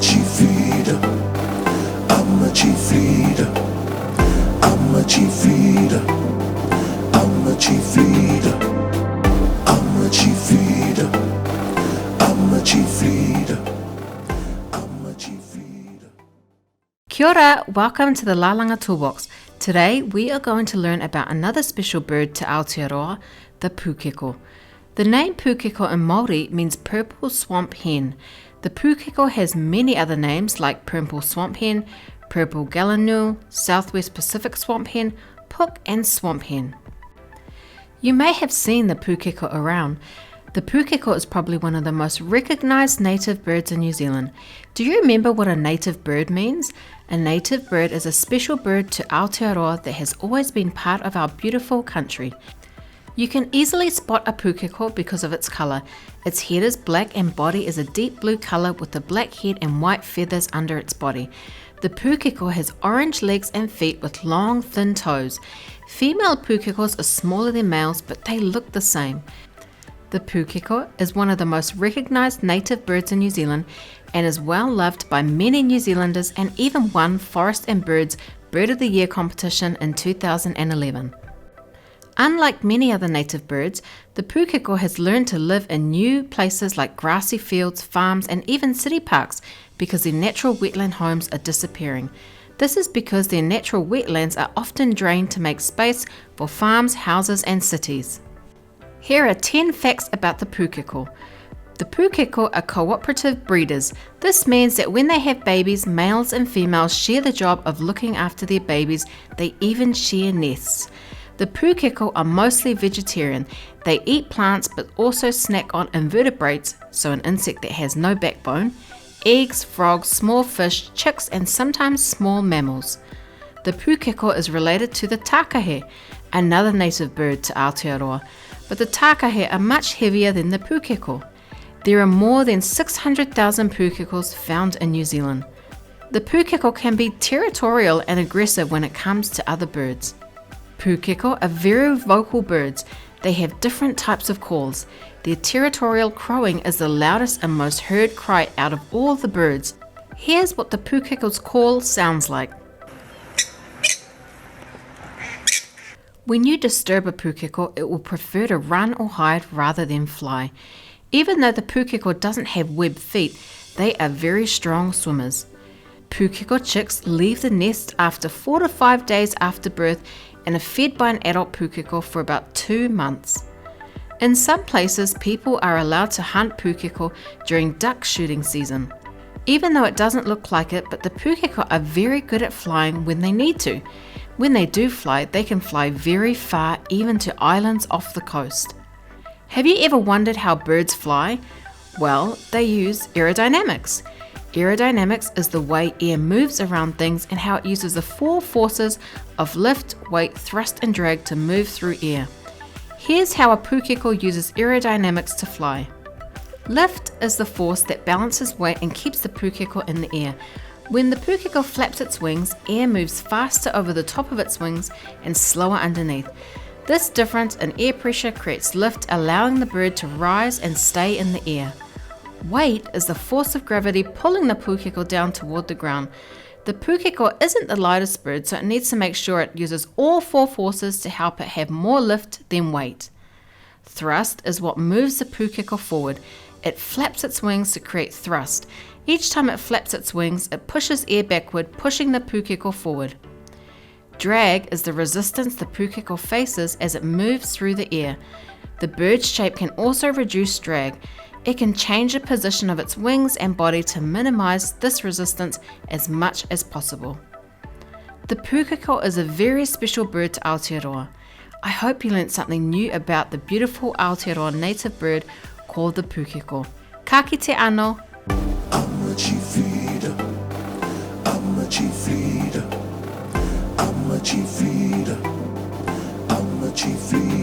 chief leader. I'm a chief leader. I'm a chief leader. I'm a chief leader. I'm a chief leader. I'm a chief leader. I'm a chief leader. Kia ora, welcome to the Lālanga ToolBox. Today we are going to learn about another special bird to Aotearoa, the Pūkeko. The name Pūkeko in Māori means purple swamp hen. The Pūkeko has many other names like purple swamp hen, purple gallinule, southwest Pacific swamp hen, puk and swamp hen. You may have seen the Pūkeko around. The Pūkeko is probably one of the most recognised native birds in New Zealand. Do you remember what a native bird means? A native bird is a special bird to Aotearoa that has always been part of our beautiful country. You can easily spot a Pūkeko because of its colour. Its head is black and body is a deep blue colour with a black head and white feathers under its body. The Pūkeko has orange legs and feet with long, thin toes. Female Pūkekos are smaller than males, but they look the same. The Pūkeko is one of the most recognised native birds in New Zealand and is well loved by many New Zealanders and even won Forest and Birds Bird of the Year competition in 2011. Unlike many other native birds, the Pūkeko has learned to live in new places like grassy fields, farms and even city parks because their natural wetland homes are disappearing. This is because their natural wetlands are often drained to make space for farms, houses and cities. Here are 10 facts about the Pūkeko. The Pūkeko are cooperative breeders. This means that when they have babies, males and females share the job of looking after their babies. They even share nests. The Pūkeko are mostly vegetarian. They eat plants but also snack on invertebrates, so an insect that has no backbone, eggs, frogs, small fish, chicks and sometimes small mammals. The Pūkeko is related to the takahe, another native bird to Aotearoa, but the takahe are much heavier than the Pūkeko. There are more than 600,000 Pūkekos found in New Zealand. The Pūkeko can be territorial and aggressive when it comes to other birds. Pūkeko are very vocal birds. They have different types of calls. Their territorial crowing is the loudest and most heard cry out of all the birds. Here's what the Pūkeko's call sounds like. When you disturb a Pūkeko, it will prefer to run or hide rather than fly. Even though the Pūkeko doesn't have webbed feet, they are very strong swimmers. Pūkeko chicks leave the nest after 4 to 5 days after birth and are fed by an adult Pūkeko for about 2 months. In some places, people are allowed to hunt Pūkeko during duck shooting season. Even though it doesn't look like it, but the Pūkeko are very good at flying when they need to. When they do fly, they can fly very far, even to islands off the coast. Have you ever wondered how birds fly? Well, they use aerodynamics. Aerodynamics is the way air moves around things and how it uses the 4 forces of lift, weight, thrust and drag to move through air. Here's how a Pūkeko uses aerodynamics to fly. Lift is the force that balances weight and keeps the Pūkeko in the air. When the Pūkeko flaps its wings, air moves faster over the top of its wings and slower underneath. This difference in air pressure creates lift, allowing the bird to rise and stay in the air. Weight is the force of gravity pulling the Pūkeko down toward the ground. The Pūkeko isn't the lightest bird, so it needs to make sure it uses all 4 forces to help it have more lift than weight. Thrust is what moves the Pūkeko forward. It flaps its wings to create thrust. Each time it flaps its wings, it pushes air backward, pushing the Pūkeko forward. Drag is the resistance the Pūkeko faces as it moves through the air. The bird's shape can also reduce drag. It can change the position of its wings and body to minimize this resistance as much as possible. The Pūkeko is a very special bird to Aotearoa. I hope you learned something new about the beautiful Aotearoa native bird called the Pūkeko. Ka kite anō. I'm a chief leader. I'm a chief leader. I'm a chief leader. I'm a chief leader.